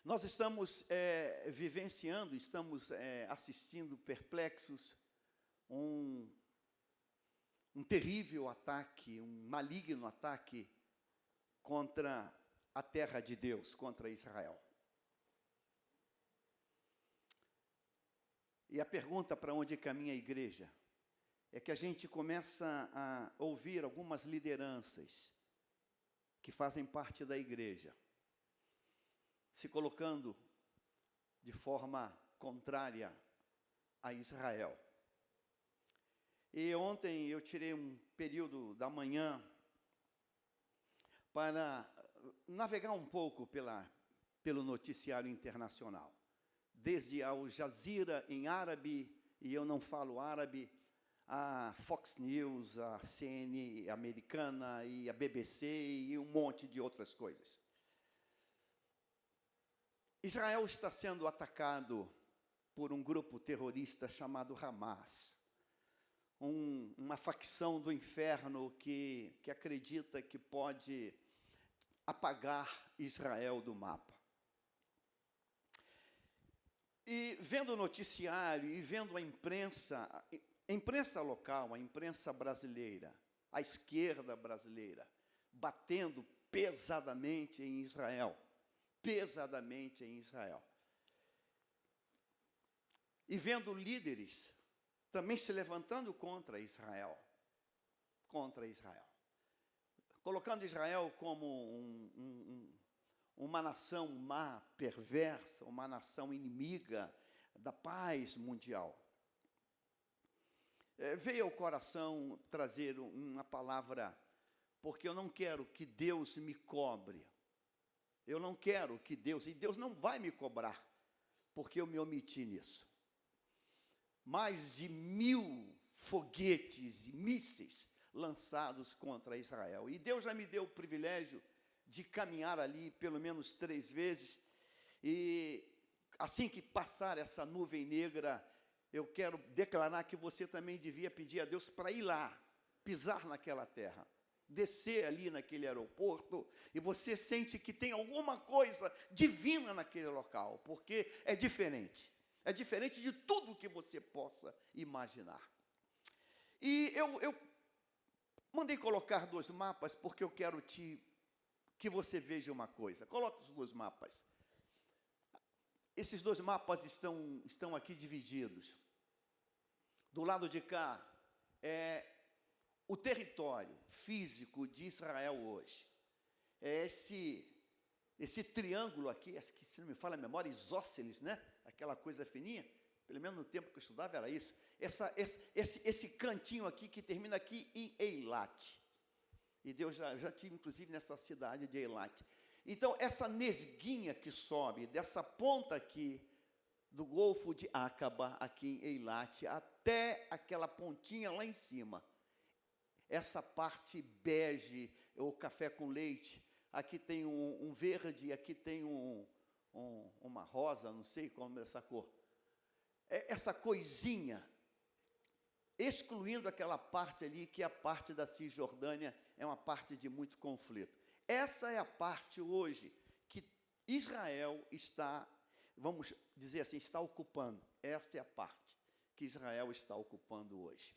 Nós estamos vivenciando, estamos assistindo perplexos um terrível ataque, um maligno ataque contra a terra de Deus, contra Israel. E a pergunta para onde caminha a igreja é que a gente começa a ouvir algumas lideranças que fazem parte da igreja se colocando de forma contrária a Israel. E ontem eu tirei um período da manhã para navegar um pouco pelo noticiário internacional. Desde Al Jazeera em árabe, e eu não falo árabe, a Fox News, a CNN americana, e a BBC, e um monte de outras coisas. Israel está sendo atacado por um grupo terrorista chamado Hamas, uma facção do inferno que acredita que pode apagar Israel do mapa. E vendo o noticiário e vendo a imprensa local, a imprensa brasileira, a esquerda brasileira, batendo pesadamente em Israel, e vendo líderes também se levantando contra Israel, colocando Israel como uma nação má, perversa, uma nação inimiga da paz mundial. Veio ao coração trazer uma palavra, porque eu não quero que Deus me cobre. Eu não quero que Deus, e Deus não vai me cobrar, porque eu me omiti nisso. Mais de 1000 foguetes e mísseis lançados contra Israel. E Deus já me deu o privilégio de caminhar ali pelo menos 3 vezes. E assim que passar essa nuvem negra, eu quero declarar que você também devia pedir a Deus para ir lá, pisar naquela terra, descer ali naquele aeroporto, e você sente que tem alguma coisa divina naquele local, porque é diferente de tudo que você possa imaginar. E eu mandei colocar 2 mapas, porque eu quero que você veja uma coisa. Coloque os 2 mapas. Esses 2 mapas estão aqui divididos. Do lado de cá é o território físico de Israel hoje. É esse triângulo aqui, acho que, se não me falha a memória, isósceles, né? Aquela coisa fininha, pelo menos no tempo que eu estudava era isso. Esse cantinho aqui que termina aqui em Eilat. E Deus já tive, inclusive, nessa cidade de Eilat. Então, essa nesguinha que sobe, dessa ponta aqui, do Golfo de Aqaba, aqui em Eilat, até aquela pontinha lá em cima, essa parte bege, ou café com leite, aqui tem um verde, aqui tem uma rosa, não sei como é essa cor. Essa coisinha, excluindo aquela parte ali, que é a parte da Cisjordânia, é uma parte de muito conflito. Essa é a parte hoje que Israel está, vamos dizer assim, está ocupando. Esta é a parte que Israel está ocupando hoje.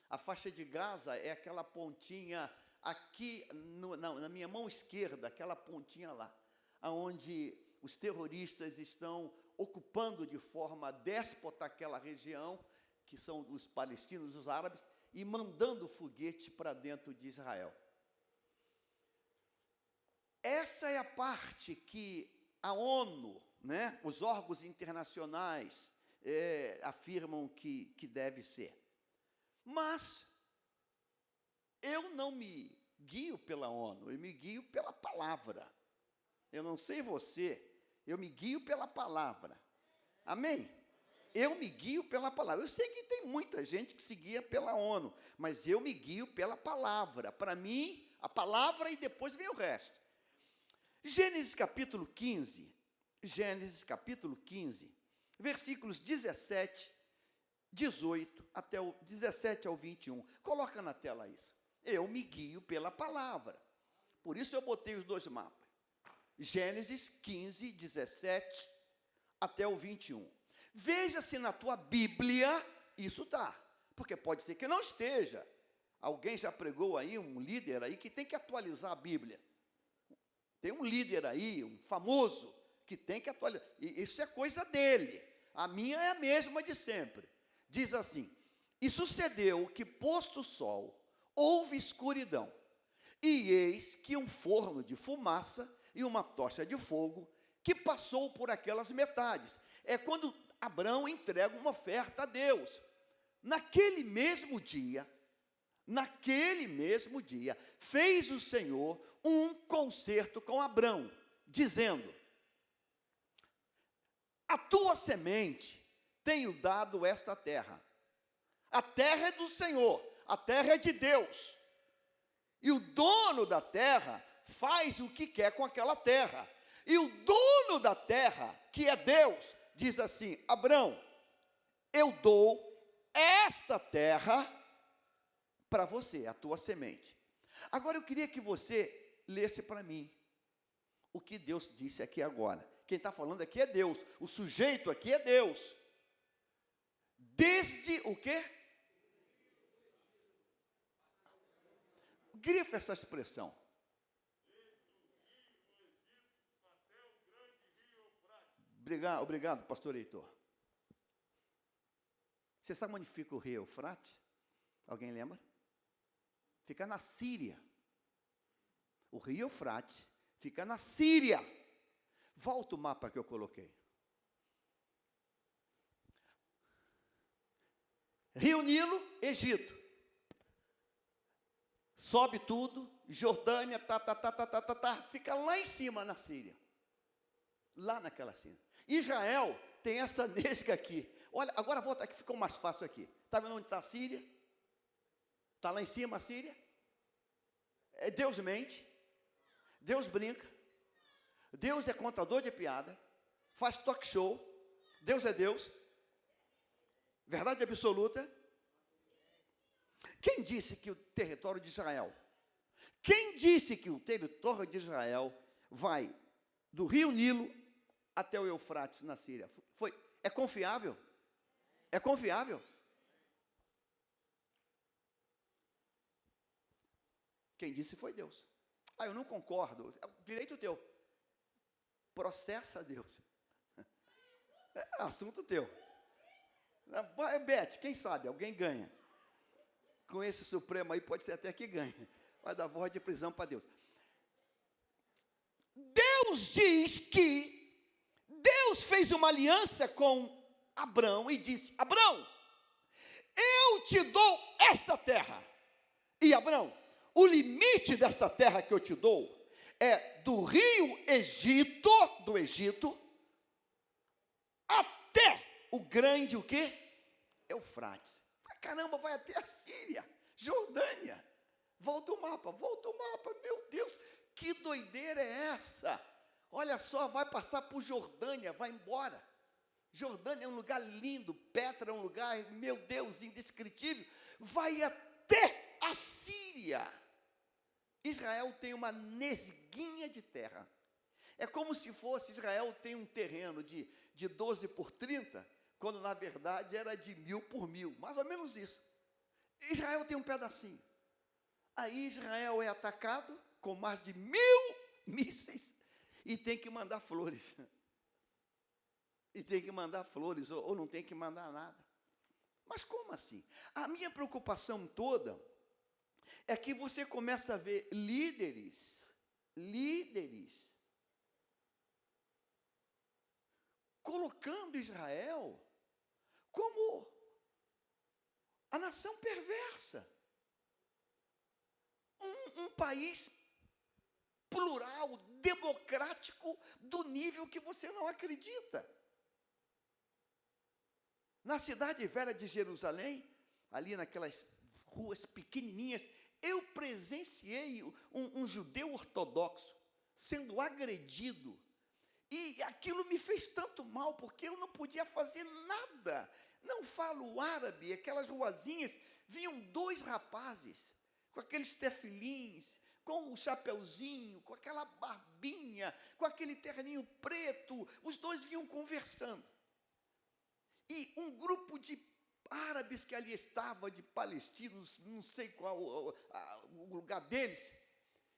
A faixa de Gaza é aquela pontinha aqui, na minha mão esquerda, aquela pontinha lá, onde os terroristas estão ocupando de forma déspota aquela região, que são os palestinos, os árabes, e mandando foguete para dentro de Israel. Essa é a parte que a ONU, né, os órgãos internacionais afirmam que deve ser. Mas eu não me guio pela ONU, eu me guio pela palavra. Eu não sei você, eu me guio pela palavra. Amém? Eu me guio pela palavra. Eu sei que tem muita gente que se guia pela ONU, mas eu me guio pela palavra. Para mim, a palavra, e depois vem o resto. Gênesis capítulo 15, versículos 17, 18, até o 17 ao 21. Coloca na tela isso. Eu me guio pela palavra. Por isso eu botei os 2 mapas. Gênesis 15, 17 até o 21. Veja se na tua Bíblia isso está, porque pode ser que não esteja. Alguém já pregou aí, um líder aí, que tem que atualizar a Bíblia. Tem um líder aí, um famoso, que tem que atualizar. E isso é coisa dele. A minha é a mesma de sempre. Diz assim: e sucedeu que, posto o sol, houve escuridão, e eis que um forno de fumaça e uma tocha de fogo, que passou por aquelas metades. É quando Abrão entrega uma oferta a Deus. Naquele mesmo dia, fez o Senhor um concerto com Abrão, dizendo: a tua semente tenho dado esta terra. A terra é do Senhor, a terra é de Deus. E o dono da terra faz o que quer com aquela terra. E o dono da terra, que é Deus, diz assim: Abrão, eu dou esta terra para você, a tua semente. Agora eu queria que você lesse para mim o que Deus disse aqui agora. Quem está falando aqui é Deus, o sujeito aqui é Deus. Desde o quê? Grifa essa expressão. Obrigado, pastor Heitor. Você sabe onde fica o rio Eufrates? Alguém lembra? Fica na Síria. O rio Eufrates fica na Síria. Volta o mapa que eu coloquei. Rio Nilo, Egito. Sobe tudo, Jordânia, fica lá em cima na Síria. Lá naquela Síria. Israel tem essa nesga aqui. Olha, agora volta aqui, ficou mais fácil aqui. Está vendo onde está a Síria? Está lá em cima a Síria? Deus mente, Deus brinca, Deus é contador de piada, faz talk show, Deus é Deus, verdade absoluta. Quem disse que o território de Israel, vai do rio Nilo até o Eufrates na Síria? É confiável? É confiável? Quem disse foi Deus. Eu não concordo. É o direito teu. Processa Deus. É assunto teu. Beth, quem sabe? Alguém ganha. Com esse Supremo aí, pode ser até que ganhe. Vai dar voz de prisão para Deus. Deus diz que Deus fez uma aliança com Abrão e disse: Abrão, eu te dou esta terra. E Abrão, o limite desta terra que eu te dou é do rio do Egito, até o grande, o quê? Eufrates. Caramba, vai até a Síria, Jordânia. Volta o mapa, meu Deus, que doideira é essa? Olha só, vai passar por Jordânia, vai embora. Jordânia é um lugar lindo, Petra é um lugar, meu Deus, indescritível. Vai até a Síria. Israel tem uma nesguinha de terra. É como se fosse, Israel tem um terreno de 12 por 30, quando na verdade era de 1000 por 1000, mais ou menos isso. Israel tem um pedacinho. Aí Israel é atacado com mais de 1000 mísseis e tem que mandar flores. Ou não tem que mandar nada. Mas como assim? A minha preocupação toda é que você começa a ver líderes colocando Israel como a nação perversa. Um país plural, democrático, do nível que você não acredita. Na cidade velha de Jerusalém, ali naquelas ruas pequenininhas, eu presenciei um judeu ortodoxo sendo agredido. E aquilo me fez tanto mal, porque eu não podia fazer nada. Não falo árabe, aquelas ruazinhas, vinham 2 rapazes, com aqueles tefilins, com o chapeuzinho, com aquela barbinha, com aquele terninho preto, os dois vinham conversando. E um grupo de árabes que ali estava, de palestinos, não sei qual o lugar deles,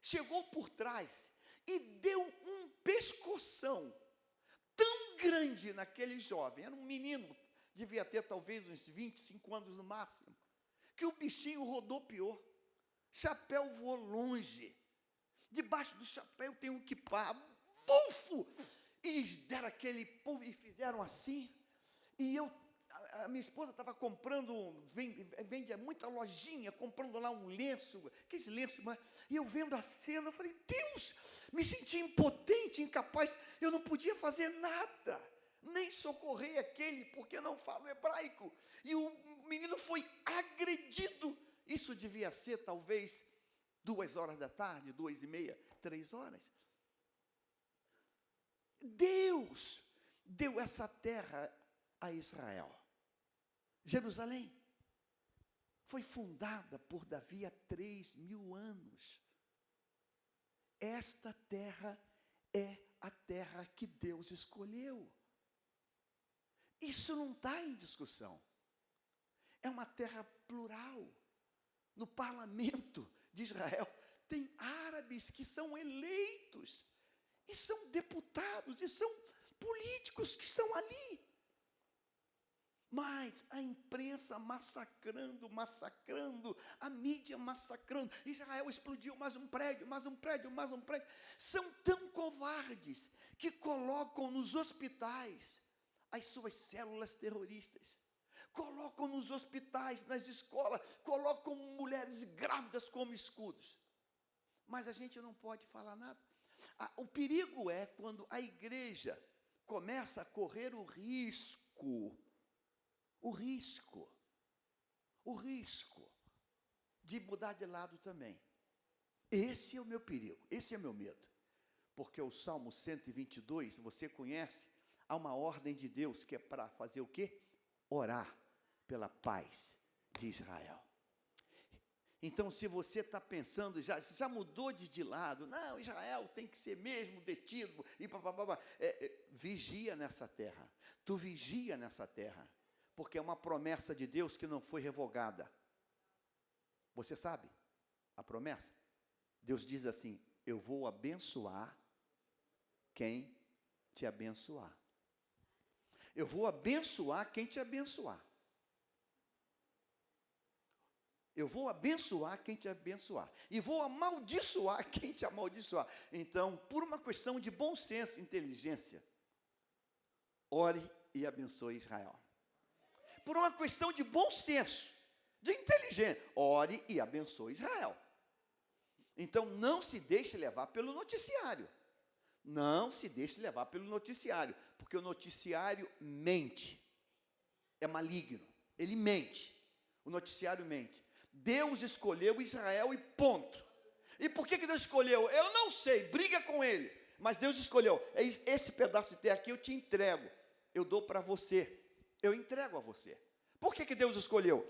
chegou por trás e deu um pescoção tão grande naquele jovem, era um menino, devia ter talvez uns 25 anos no máximo, que o bichinho rodopiou, chapéu voou longe, debaixo do chapéu tem um quipá, bufo, e eles deram aquele povo e fizeram assim, e a minha esposa estava comprando, vende muita lojinha, comprando lá um lenço, aqueles lenços, e eu vendo a cena, eu falei, Deus, me senti impotente, incapaz, eu não podia fazer nada, nem socorrer aquele, porque não falo hebraico, e o menino foi agredido, isso devia ser talvez 2 horas da tarde, 2:30, 3 horas, Deus deu essa terra a Israel. Jerusalém foi fundada por Davi há 3.000 anos. Esta terra é a terra que Deus escolheu. Isso não está em discussão. É uma terra plural. No parlamento de Israel tem árabes que são eleitos, e são deputados, e são políticos que estão ali. Mas a imprensa massacrando, a mídia massacrando, Israel explodiu mais um prédio, mais um prédio, mais um prédio. São tão covardes que colocam nos hospitais as suas células terroristas, colocam nos hospitais, nas escolas, colocam mulheres grávidas como escudos. Mas a gente não pode falar nada. O perigo é quando a igreja começa a correr o risco de mudar de lado também. Esse é o meu perigo, esse é o meu medo. Porque o Salmo 122, você conhece, há uma ordem de Deus que é para fazer o quê? Orar pela paz de Israel. Então, se você está pensando, já mudou de lado, não, Israel tem que ser mesmo detido, e vigia nessa terra, tu vigia nessa terra, porque é uma promessa de Deus que não foi revogada. Você sabe a promessa? Deus diz assim, eu vou abençoar quem te abençoar. Eu vou abençoar quem te abençoar. Eu vou abençoar quem te abençoar. E vou amaldiçoar quem te amaldiçoar. Então, por uma questão de bom senso e inteligência, ore e abençoe Israel. Por uma questão de bom senso, de inteligência, ore e abençoe Israel. Então, não se deixe levar pelo noticiário. Não se deixe levar pelo noticiário, porque o noticiário mente. É maligno. Ele mente. O noticiário mente. Deus escolheu Israel e ponto. E por que Deus escolheu? Eu não sei, briga com ele. Mas Deus escolheu, esse pedaço de terra aqui eu te entrego. Eu dou para você. Eu entrego a você. Por que Deus escolheu?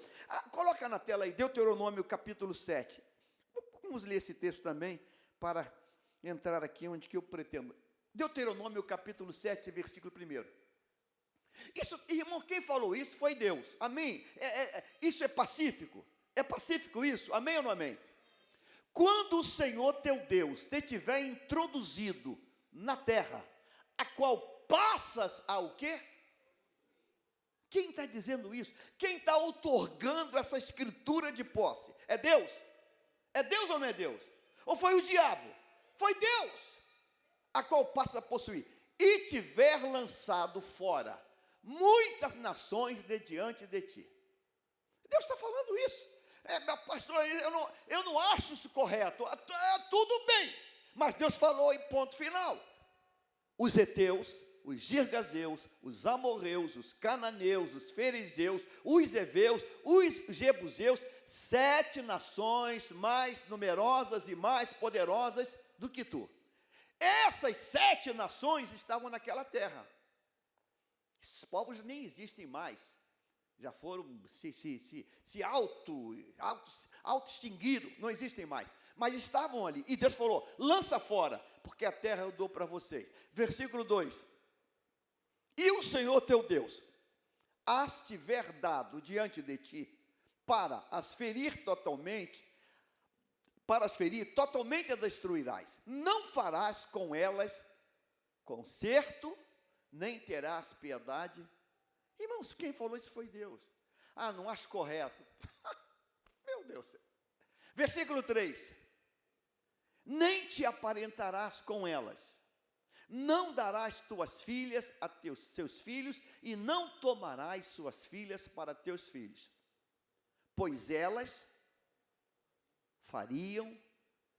Coloca na tela aí, Deuteronômio capítulo 7. Vamos ler esse texto também, para entrar aqui onde que eu pretendo. Deuteronômio capítulo 7, versículo 1. Isso, irmão, quem falou isso foi Deus. Amém? Isso é pacífico? É pacífico isso? Amém ou não amém? Quando o Senhor teu Deus te tiver introduzido na terra, a qual passas ao quê? Quem está dizendo isso? Quem está outorgando essa escritura de posse? É Deus? É Deus ou não é Deus? Ou foi o diabo? Foi Deus, a qual passa a possuir. E tiver lançado fora muitas nações de diante de ti. Deus está falando isso. Pastor, eu não acho isso correto. Tudo bem, mas Deus falou em ponto final. Os heteus, os girgazeus, os amorreus, os cananeus, os fariseus, os heveus, os jebuseus, 7 nações mais numerosas e mais poderosas do que tu. Essas 7 nações estavam naquela terra. Esses povos nem existem mais. já foram, se auto-extinguiram, não existem mais. Mas estavam ali, e Deus falou, lança fora, porque a terra eu dou para vocês. Versículo 2, e o Senhor teu Deus as tiver dado diante de ti, para as ferir totalmente a destruirás. Não farás com elas conserto, nem terás piedade. Irmãos, quem falou isso foi Deus. Ah, não acho correto. Meu Deus. Versículo 3. Nem te aparentarás com elas, não darás tuas filhas a seus filhos, e não tomarás suas filhas para teus filhos, pois elas fariam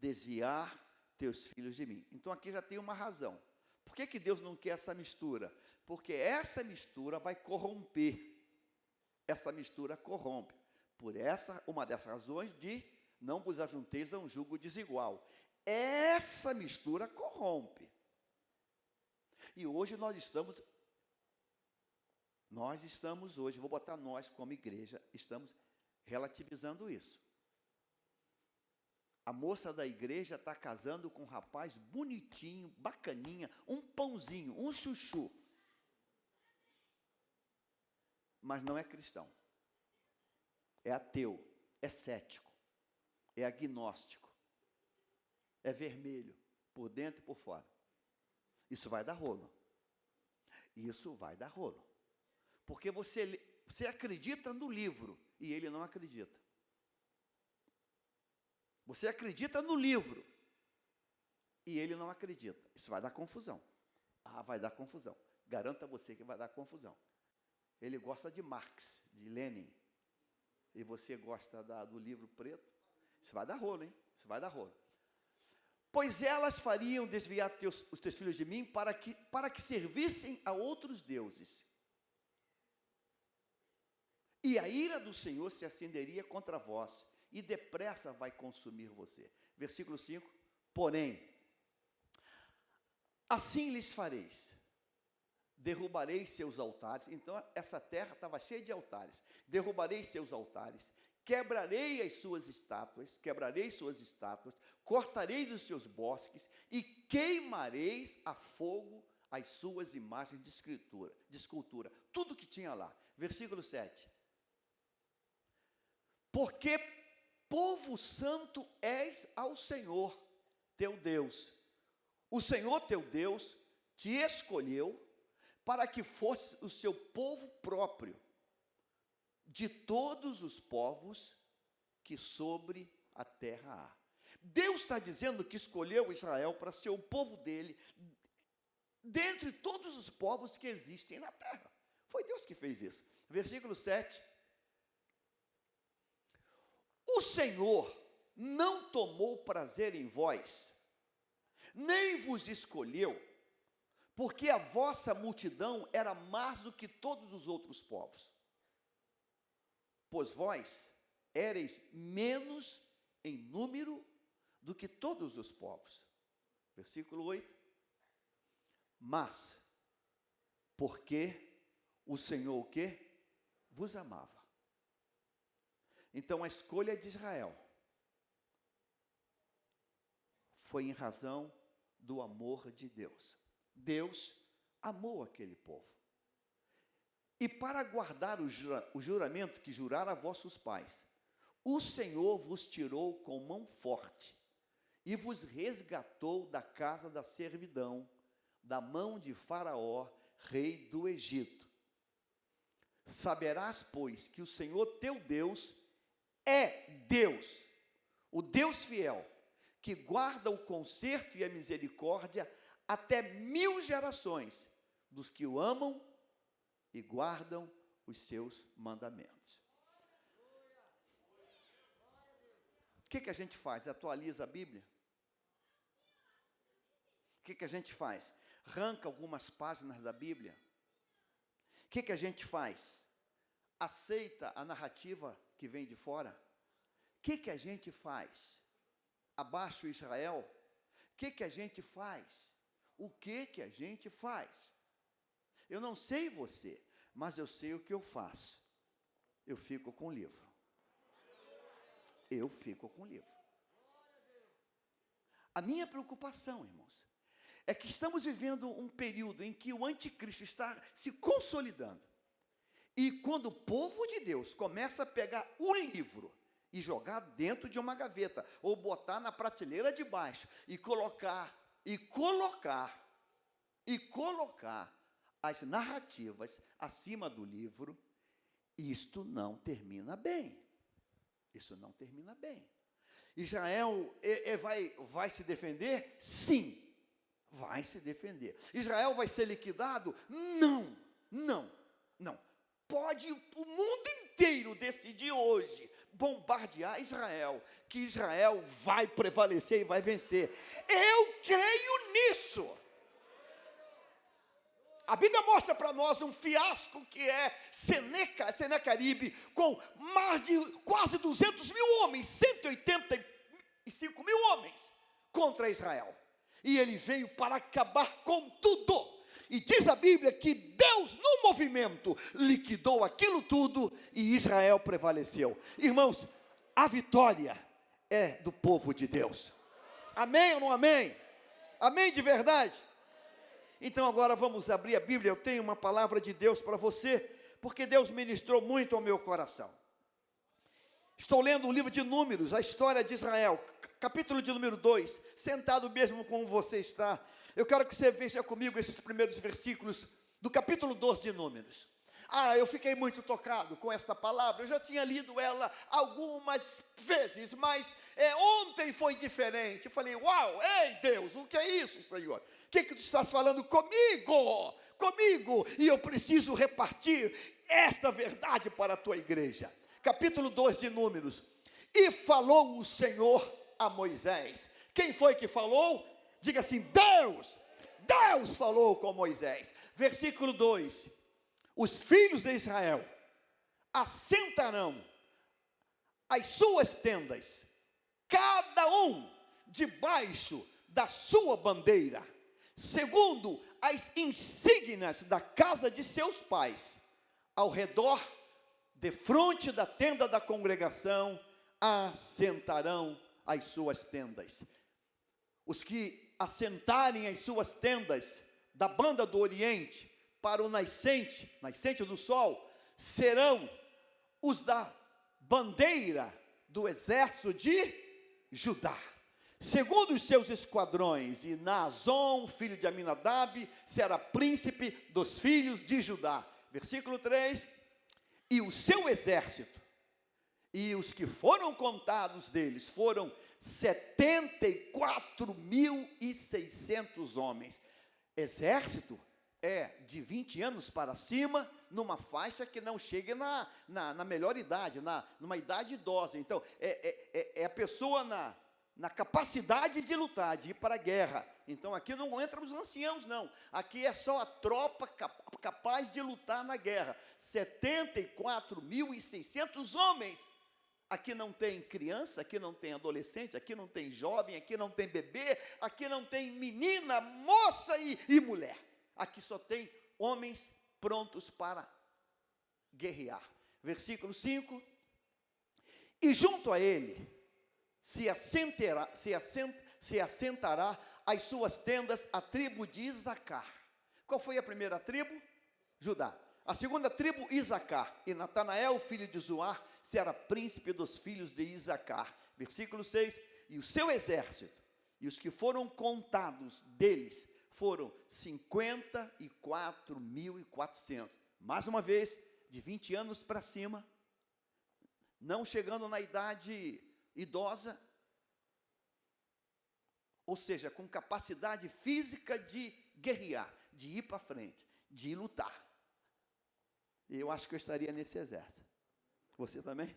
desviar teus filhos de mim. Então aqui já tem uma razão. Por que Deus não quer essa mistura? Porque essa mistura vai corromper. Essa mistura corrompe. Por essa, uma dessas razões de não vos ajunteis a um jugo desigual. Essa mistura corrompe. E hoje nós estamos hoje, vou botar nós como igreja, estamos relativizando isso. A moça da igreja está casando com um rapaz bonitinho, bacaninha, um pãozinho, um chuchu. Mas não é cristão. É ateu, é cético, é agnóstico, é vermelho, por dentro e por fora. Isso vai dar rolo. Isso vai dar rolo. Porque você acredita no livro e ele não acredita. Você acredita no livro e ele não acredita. Isso vai dar confusão. Ah, vai dar confusão. Garanto a você que vai dar confusão. Ele gosta de Marx, de Lenin, e você gosta do livro preto. Isso vai dar rolo, hein? Isso vai dar rolo. Pois elas fariam desviar os teus filhos de mim para que servissem a outros deuses. E a ira do Senhor se acenderia contra vós, e depressa vai consumir você. Versículo 5, porém, assim lhes fareis, derrubareis seus altares. Então, essa terra estava cheia de altares. Derrubareis seus altares, quebrarei suas estátuas, cortareis os seus bosques, e queimareis a fogo as suas imagens de escultura, tudo que tinha lá. Versículo 7. Porque povo santo és ao Senhor teu Deus. O Senhor teu Deus te escolheu para que fosse o seu povo próprio, de todos os povos que sobre a terra há. Deus está dizendo que escolheu Israel para ser o povo dele, dentre todos os povos que existem na terra. Foi Deus que fez isso. Versículo 7. O Senhor não tomou prazer em vós, nem vos escolheu, porque a vossa multidão era mais do que todos os outros povos. Pois vós éreis menos em número do que todos os povos. Versículo 8. Mas, porque o Senhor o quê? Vos amava. Então, a escolha de Israel foi em razão do amor de Deus. Deus amou aquele povo. E para guardar o juramento que jurara a vossos pais, o Senhor vos tirou com mão forte e vos resgatou da casa da servidão, da mão de Faraó, rei do Egito. Saberás, pois, que o Senhor teu Deus é Deus, o Deus fiel, que guarda o conserto e a misericórdia até 1000 gerações dos que o amam e guardam os seus mandamentos. O que a gente faz? Atualiza a Bíblia? O que a gente faz? Arranca algumas páginas da Bíblia? O que a gente faz? Aceita a narrativa que vem de fora? O que a gente faz? Abaixa o Israel? O que a gente faz? O que a gente faz? Eu não sei você, mas eu sei o que eu faço. eu fico com o livro. Eu fico com o livro. A minha preocupação, irmãos, é que estamos vivendo um período em que o anticristo está se consolidando. E quando o povo de Deus começa a pegar o livro e jogar dentro de uma gaveta, ou botar na prateleira de baixo, e colocar as narrativas acima do livro, isto não termina bem. Isso não termina bem. Israel vai se defender? Sim, vai se defender. Israel vai ser liquidado? Não. Pode o mundo inteiro decidir hoje bombardear Israel, que Israel vai prevalecer e vai vencer. Eu creio nisso. A Bíblia mostra para nós um fiasco que é Senaqueribe, com mais de quase 200 mil homens, 185 mil homens contra Israel. E ele veio para acabar com tudo. E diz a Bíblia que Deus, no movimento, liquidou aquilo tudo e Israel prevaleceu. Irmãos, a vitória é do povo de Deus. Amém ou não amém? Amém de verdade? Então agora vamos abrir a Bíblia. Eu tenho uma palavra de Deus para você, porque Deus ministrou muito ao meu coração. Estou lendo o livro de Números, a história de Israel, capítulo de número 2, sentado mesmo como você está. Eu quero que você veja comigo esses primeiros versículos do capítulo 12 de Números. Eu fiquei muito tocado com esta palavra. Eu já tinha lido ela algumas vezes, mas ontem foi diferente. Eu falei, uau, ei Deus, o que é isso, Senhor? O que tu estás falando comigo? E eu preciso repartir esta verdade para a tua igreja. Capítulo 2 de Números. E falou o Senhor a Moisés. Quem foi que falou? Diga assim, Deus falou com Moisés. Versículo 2. Os filhos de Israel assentarão as suas tendas, cada um debaixo da sua bandeira, segundo as insígnias da casa de seus pais, ao redor, defronte da tenda da congregação, assentarão as suas tendas. Os que assentarem as suas tendas da banda do Oriente para o nascente do sol, serão os da bandeira do exército de Judá, segundo os seus esquadrões, e Naazon, filho de Aminadab, será príncipe dos filhos de Judá. Versículo 3, e o seu exército, e os que foram contados deles, foram 74.600 homens. Exército é de 20 anos para cima, numa faixa que não chegue na melhor idade, numa idade idosa. Então, é a pessoa na capacidade de lutar, de ir para a guerra. Então, aqui não entram os anciãos, não. Aqui é só a tropa capaz de lutar na guerra. 74.600 homens. Aqui não tem criança, aqui não tem adolescente, aqui não tem jovem, aqui não tem bebê, aqui não tem menina, moça e mulher. Aqui só tem homens prontos para guerrear. Versículo 5. E junto a ele se assentará as suas tendas a tribo de Isacar. Qual foi a primeira tribo? Judá. A segunda tribo, Isacar. E Natanael, filho de Zoar, será príncipe dos filhos de Isacar. Versículo 6. E o seu exército, e os que foram contados deles, foram 54.400. Mais uma vez, de 20 anos para cima, não chegando na idade idosa, ou seja, com capacidade física de guerrear, de ir para frente, de lutar. Eu acho que eu estaria nesse exército. Você também?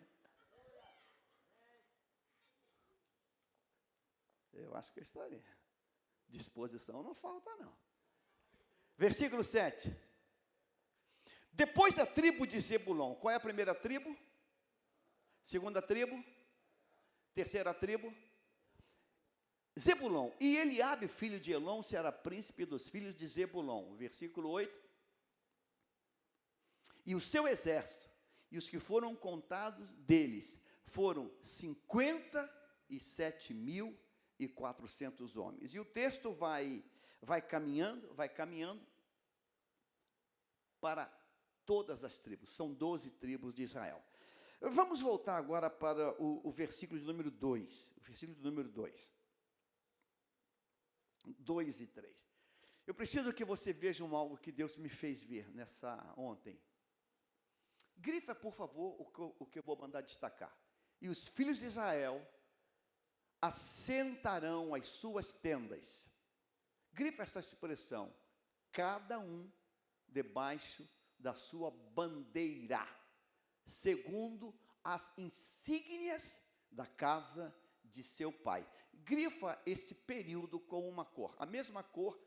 Eu acho que eu estaria. Disposição não falta, não. Versículo 7. Depois da tribo de Zebulon, qual é a primeira tribo? Segunda tribo? Terceira tribo? Zebulon. E Eliabe, filho de Elon, será príncipe dos filhos de Zebulon. Versículo 8. E o seu exército, e os que foram contados deles foram 57.400 homens. E o texto vai caminhando para todas as tribos. São 12 tribos de Israel. Vamos voltar agora para o versículo de número 2. O versículo de número 2. 2 e 3. Eu preciso que você veja algo que Deus me fez ver ontem. Grifa, por favor, o que eu vou mandar destacar. E os filhos de Israel assentarão as suas tendas. Grifa essa expressão. Cada um debaixo da sua bandeira, segundo as insígnias da casa de seu pai. Grifa esse período com uma cor. A mesma cor,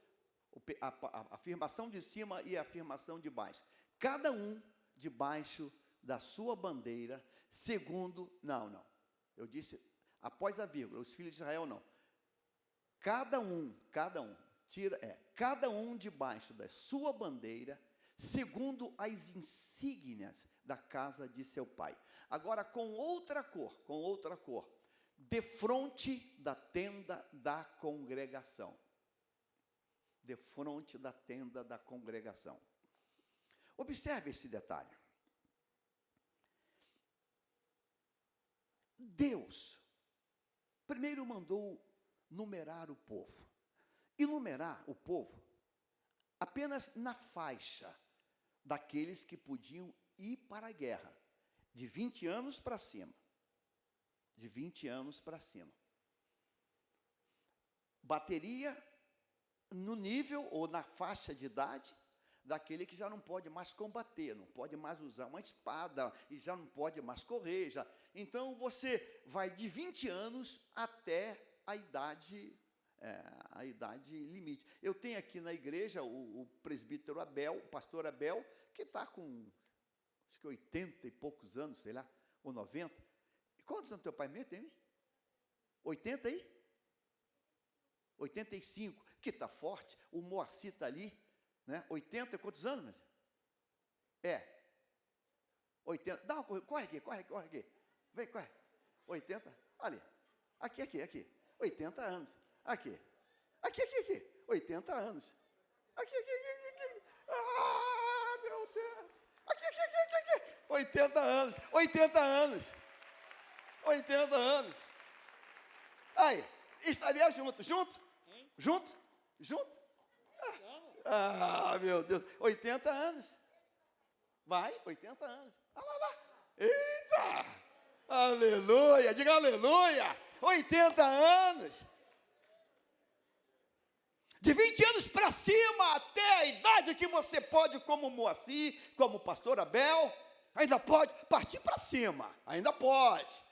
a afirmação de cima e a afirmação de baixo. Cada um debaixo da sua bandeira, segundo... Não. Eu disse, após a vírgula, os filhos de Israel não. Cada um debaixo da sua bandeira, segundo as insígnias da casa de seu pai. Agora, com outra cor, defronte da tenda da congregação. Defronte da tenda da congregação. Observe esse detalhe. Deus primeiro mandou numerar o povo. E numerar o povo apenas na faixa daqueles que podiam ir para a guerra, de 20 anos para cima. De 20 anos para cima. Bateria no nível ou na faixa de idade daquele que já não pode mais combater, não pode mais usar uma espada e já não pode mais correr. Então, você vai de 20 anos até a idade limite. Eu tenho aqui na igreja o presbítero Abel, o pastor Abel, que está com, acho que 80 e poucos anos, sei lá, ou 90. E quantos anos teu pai mesmo tem? 80 aí? 85, que está forte. O Moacir está ali, né? 80, quantos anos? 80. Dá uma corre aqui. Vem, corre. 80, ali. Aqui. 80 anos. Aqui. 80 anos. Aqui. Ah, meu Deus. Aqui. 80 anos. Aí, estaria junto? Ah, meu Deus. 80 anos. Vai, 80 anos. Olha lá. Eita! Aleluia, diga aleluia. 80 anos. De 20 anos para cima, até a idade que você pode, como Moacir, como o pastor Abel, ainda pode partir para cima. Ainda pode.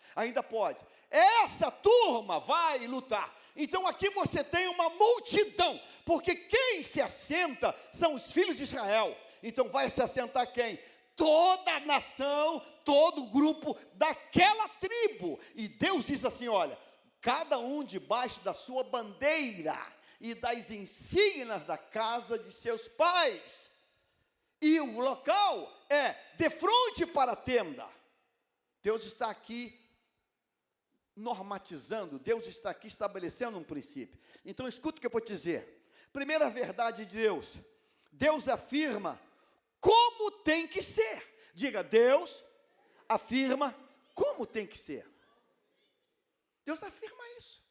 Essa turma vai lutar. Então aqui você tem uma multidão, porque quem se assenta são os filhos de Israel. Então vai se assentar quem? Toda a nação, todo o grupo daquela tribo. E Deus diz assim, olha, cada um debaixo da sua bandeira e das insígnias da casa de seus pais. E o local é de frente para a tenda. Deus está aqui normatizando, Deus está aqui estabelecendo um princípio. Então escuta o que eu vou te dizer. Primeira verdade de Deus. Deus afirma como tem que ser. Diga, Deus afirma como tem que ser. Deus afirma isso.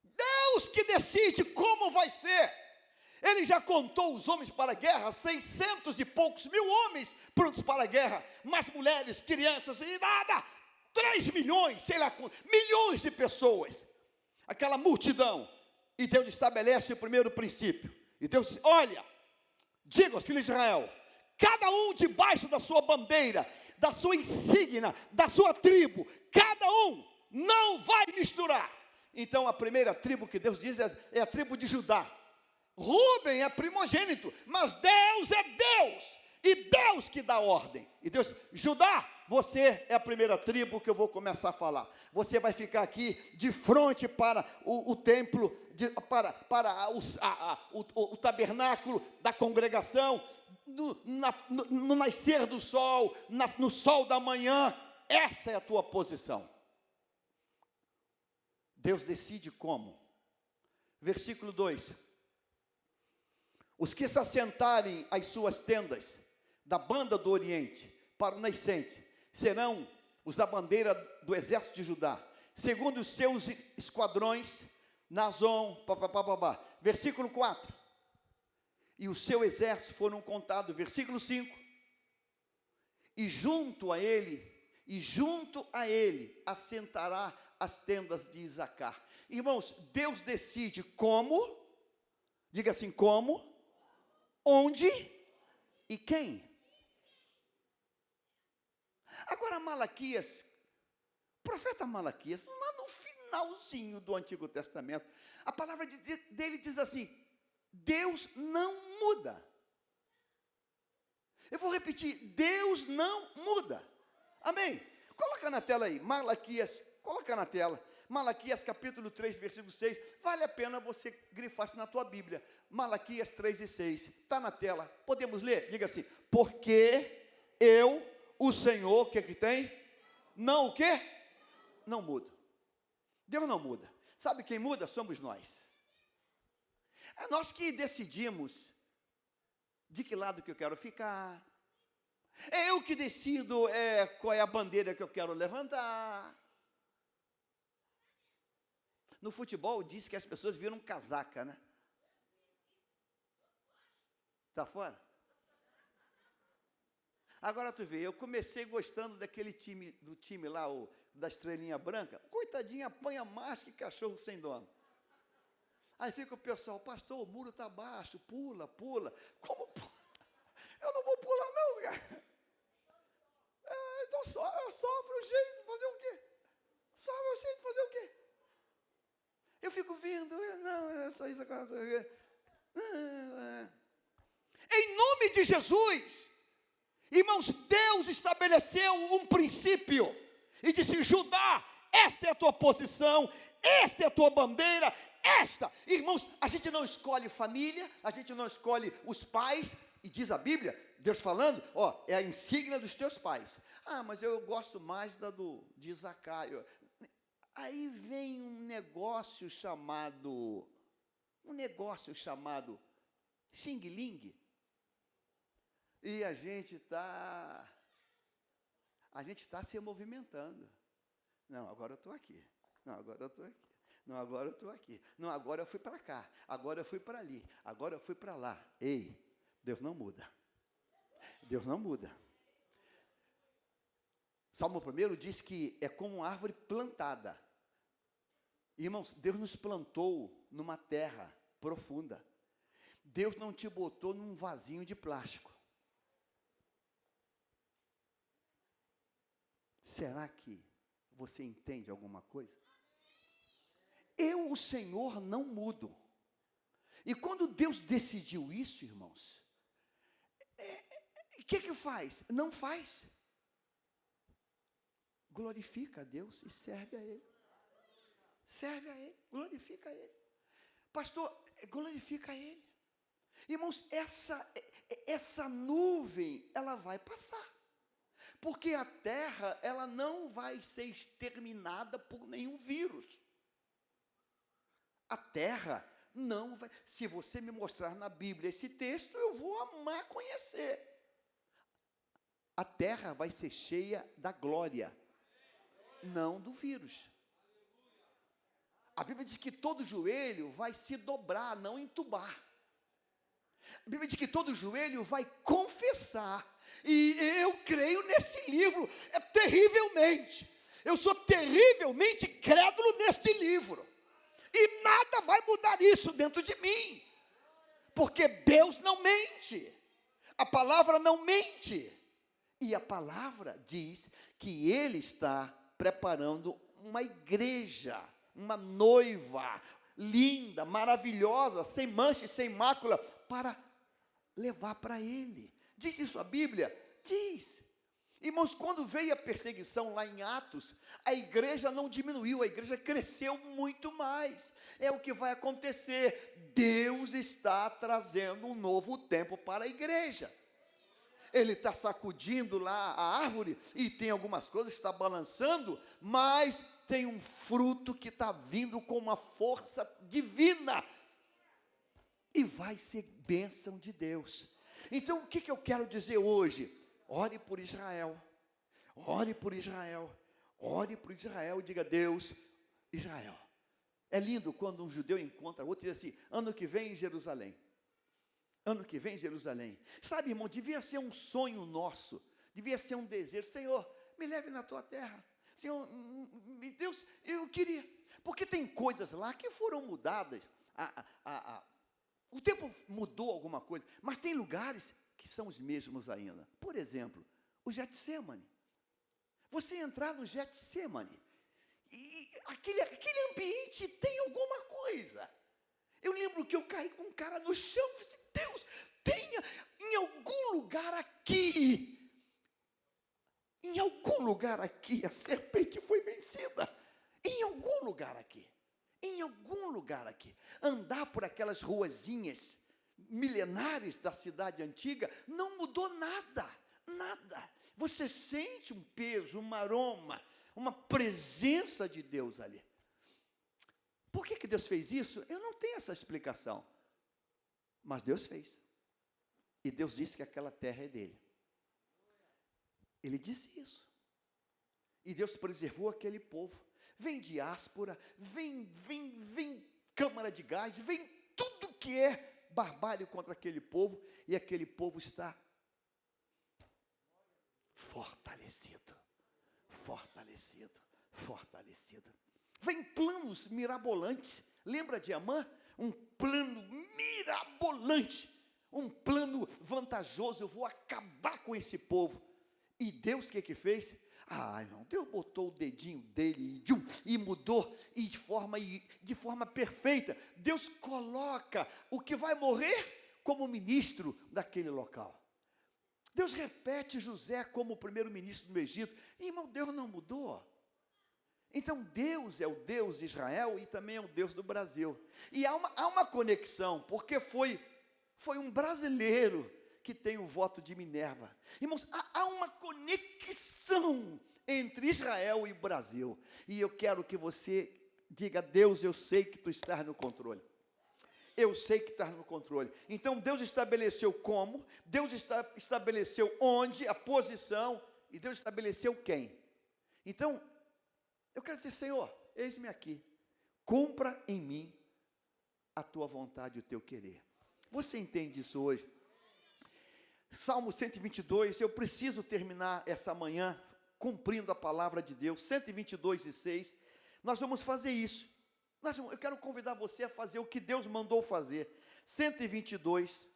Deus que decide como vai ser. Ele já contou os homens para a guerra, 600 e poucos mil homens prontos para a guerra, mas mulheres, crianças e nada, 3 milhões, sei lá quantos, milhões de pessoas, aquela multidão. E Deus estabelece o primeiro princípio. E Deus diz, olha, diga aos filhos de Israel, cada um debaixo da sua bandeira, da sua insígnia, da sua tribo, cada um não vai misturar. Então a primeira tribo que Deus diz é a tribo de Judá. Rúben é primogênito, mas Deus é Deus. e Deus que dá ordem. E Deus, Judá, você é a primeira tribo que eu vou começar a falar. Você vai ficar aqui de frente para o templo, para o tabernáculo da congregação, no nascer do sol, no sol da manhã. Essa é a tua posição. Deus decide como. Versículo 2. Os que se assentarem às suas tendas, da banda do Oriente, para o nascente, serão os da bandeira do exército de Judá, segundo os seus esquadrões, Nazon, versículo 4, e o seu exército foram contados, versículo 5, e junto a ele assentará as tendas de Isacar. Irmãos, Deus decide como, diga assim, como, onde e quem. Agora Malaquias, o profeta Malaquias, lá no finalzinho do Antigo Testamento, a palavra dele diz assim: Deus não muda. Eu vou repetir, Deus não muda. Amém? Coloca na tela aí, Malaquias, coloca na tela, Malaquias capítulo 3, versículo 6, vale a pena você grifar isso na tua Bíblia, Malaquias 3 e 6, está na tela, podemos ler? Diga assim, porque eu, o Senhor, o que tem? Não o quê? Não muda. Deus não muda. Sabe quem muda? Somos nós. É nós que decidimos de que lado que eu quero ficar. É eu que decido qual é a bandeira que eu quero levantar. No futebol diz que as pessoas viram casaca, né? Está fora? Agora tu vê, eu comecei gostando daquele time, do time lá, da estrelinha branca. Coitadinha, apanha mais que cachorro sem dono. Aí fica o pessoal, pastor, o muro está baixo, pula, pula. Como pula? Eu não vou pular não, cara. Então sofre o jeito de fazer o quê? Sofre o jeito de fazer o quê? Eu fico vendo, não, é só isso agora. Em nome de Jesus, irmãos, Deus estabeleceu um princípio e disse: Judá, esta é a tua posição, esta é a tua bandeira, esta. Irmãos, a gente não escolhe família, a gente não escolhe os pais, e diz a Bíblia, Deus falando, é a insígnia dos teus pais. Ah, mas eu gosto mais de Isacar. Aí vem um negócio chamado Xing Ling, e a gente está se movimentando. Não, agora eu estou aqui. Não, agora eu estou aqui. Não, agora eu estou aqui. Não, agora eu fui para cá. Agora eu fui para ali. Agora eu fui para lá. Ei, Deus não muda. Deus não muda. Salmo 1 diz que é como uma árvore plantada. Irmãos, Deus nos plantou numa terra profunda. Deus não te botou num vasinho de plástico. Será que você entende alguma coisa? Eu, o Senhor, não mudo. E quando Deus decidiu isso, irmãos, o que faz? Não faz. Glorifica a Deus e serve a Ele. Serve a Ele, glorifica a Ele. Pastor, glorifica a Ele. Irmãos, essa nuvem, ela vai passar. Porque a terra, ela não vai ser exterminada por nenhum vírus. A terra não vai. Se você me mostrar na Bíblia esse texto, eu vou amar conhecer. A terra vai ser cheia da glória, não do vírus. A Bíblia diz que todo joelho vai se dobrar, não entubar. A Bíblia diz que todo joelho vai confessar. E eu creio nesse livro, terrivelmente. Eu sou terrivelmente crédulo neste livro. E nada vai mudar isso dentro de mim. Porque Deus não mente. A palavra não mente. E a palavra diz que Ele está preparando uma igreja, uma noiva linda, maravilhosa, sem mancha e sem mácula, para levar para Ele. Diz isso a Bíblia? Diz. Irmãos, quando veio a perseguição lá em Atos, a igreja não diminuiu, a igreja cresceu muito mais. É o que vai acontecer. Deus está trazendo um novo tempo para a igreja. Ele está sacudindo lá a árvore e tem algumas coisas que está balançando, mas tem um fruto que está vindo com uma força divina e vai ser bênção de Deus. Então, o que eu quero dizer hoje? Ore por Israel, ore por Israel, ore por Israel e diga: Deus, Israel. É lindo quando um judeu encontra outro e diz assim: ano que vem em Jerusalém. Ano que vem em Jerusalém. Sabe, irmão, devia ser um sonho nosso, devia ser um desejo. Senhor, me leve na tua terra. Senhor, Deus, eu queria. Porque tem coisas lá que foram mudadas. O tempo mudou alguma coisa, mas tem lugares que são os mesmos ainda. Por exemplo, o Getsemane. Você entrar no Getsemane, e aquele ambiente tem alguma coisa. Eu lembro que eu caí com um cara no chão e disse: Deus, tenha em algum lugar aqui a serpente foi vencida. Em algum lugar aqui. Em algum lugar aqui. Andar por aquelas ruazinhas milenares da cidade antiga não mudou nada, nada. Você sente um peso, um aroma, uma presença de Deus ali. Por que Deus fez isso? Eu não tenho essa explicação, mas Deus fez. E Deus disse que aquela terra é dele. Ele disse isso. E Deus preservou aquele povo. Vem diáspora, vem câmara de gás, vem tudo que é barbárie contra aquele povo, e aquele povo está fortalecido, fortalecido, fortalecido. Vem planos mirabolantes. Lembra de Amã? Um plano mirabolante, um plano vantajoso. Eu vou acabar com esse povo. E Deus o que fez? Irmão, Deus botou o dedinho dele e mudou de forma perfeita. Deus coloca o que vai morrer como ministro daquele local. Deus repete José como primeiro-ministro do Egito. Irmão, Deus não mudou. Então Deus é o Deus de Israel e também é o Deus do Brasil. E há uma conexão, porque foi um brasileiro que tem o voto de Minerva. Irmãos, há uma conexão entre Israel e Brasil. E eu quero que você diga: Deus, eu sei que tu estás no controle. Eu sei que estás no controle. Então Deus estabeleceu como, Deus estabeleceu onde, a posição, e Deus estabeleceu quem. Então, eu quero dizer: Senhor, eis-me aqui, cumpra em mim a tua vontade e o teu querer. Você entende isso hoje? Salmo 122, eu preciso terminar essa manhã cumprindo a palavra de Deus. 122:6, nós vamos fazer isso. Eu quero convidar você a fazer o que Deus mandou fazer. 122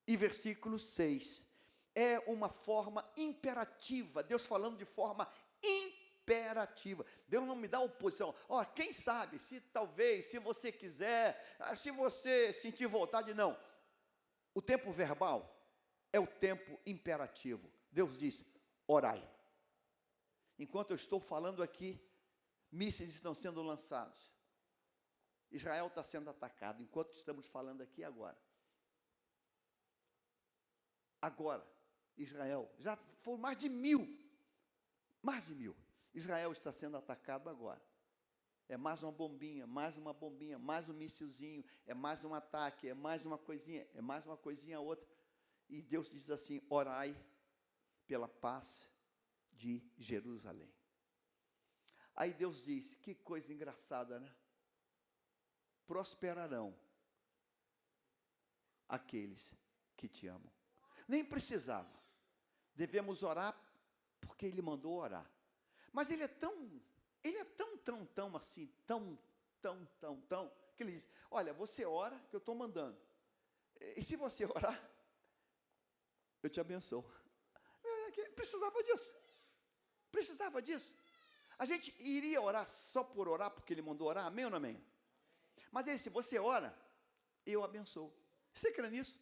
e versículo 6, é uma forma imperativa, Deus falando de forma imperativa. Deus não me dá oposição. Quem sabe, se você quiser, se você sentir vontade, não. O tempo verbal é o tempo imperativo. Deus diz: orai. Enquanto eu estou falando aqui, mísseis estão sendo lançados. Israel está sendo atacado, enquanto estamos falando aqui agora. Agora, Israel, já foram mais de 1.000. Israel está sendo atacado agora. É mais uma bombinha, mais um missilzinho, é mais um ataque, é mais uma coisinha outra. E Deus diz assim: orai pela paz de Jerusalém. Aí Deus diz, que coisa engraçada, né? Prosperarão aqueles que te amam. Nem precisava. Devemos orar porque Ele mandou orar. Mas Ele é tão assim, tão, que Ele diz: olha, você ora que eu estou mandando. E se você orar, eu te abençoo. Precisava disso. A gente iria orar só por orar, porque Ele mandou orar, amém ou não amém? Mas aí, se você ora, eu abençoo. Você crê nisso?